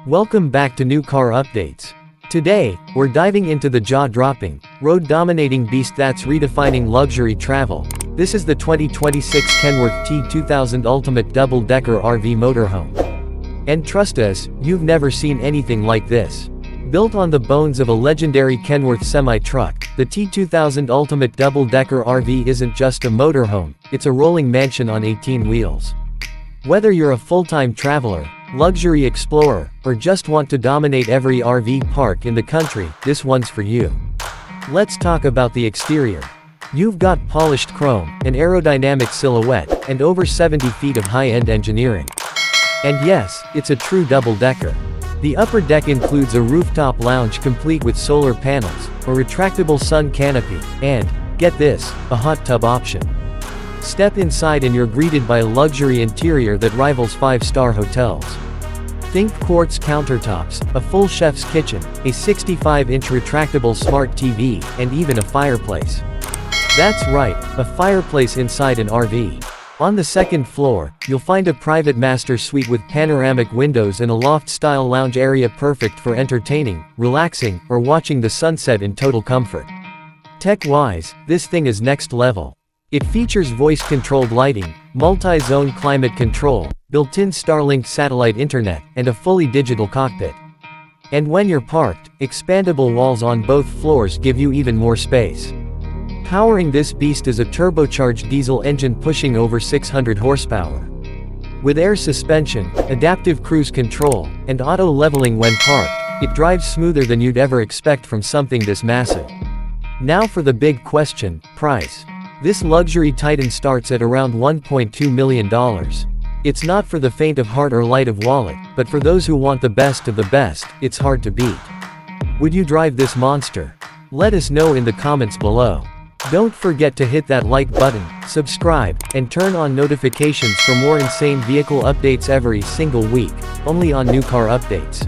Welcome back to New Car Updates. Today, we're diving into the jaw-dropping, road-dominating beast that's redefining luxury travel. This is the 2026 Kenworth T2000 Ultimate Double-Decker RV Motorhome. And trust us, you've never seen anything like this. Built on the bones of a legendary Kenworth semi-truck, the T2000 Ultimate Double-Decker RV isn't just a motorhome, it's a rolling mansion on 18 wheels. Whether you're a full-time traveler, luxury explorer, or just want to dominate every RV park in the country, this one's for you. Let's talk about the exterior. You've got polished chrome, an aerodynamic silhouette, and over 70 feet of high-end engineering. And yes, it's a true double-decker. The upper deck includes a rooftop lounge complete with solar panels, a retractable sun canopy, and, get this, a hot tub option. Step inside and you're greeted by a luxury interior that rivals 5-star hotels. Think quartz countertops, a full chef's kitchen, a 65-inch retractable smart TV, and even a fireplace. That's right, a fireplace inside an RV. On the second floor, you'll find a private master suite with panoramic windows and a loft-style lounge area perfect for entertaining, relaxing, or watching the sunset in total comfort. Tech-wise, this thing is next level. It features voice-controlled lighting, multi-zone climate control, built-in Starlink satellite internet, and a fully digital cockpit. And when you're parked, expandable walls on both floors give you even more space. Powering this beast is a turbocharged diesel engine pushing over 600 horsepower. With air suspension, adaptive cruise control, and auto-leveling when parked, it drives smoother than you'd ever expect from something this massive. Now for the big question, price. This luxury titan starts at around $1.2 million. It's not for the faint of heart or light of wallet, but for those who want the best of the best, it's hard to beat. Would you drive this monster? Let us know in the comments below. Don't forget to hit that like button, subscribe, and turn on notifications for more insane vehicle updates every single week, only on New Car Updates.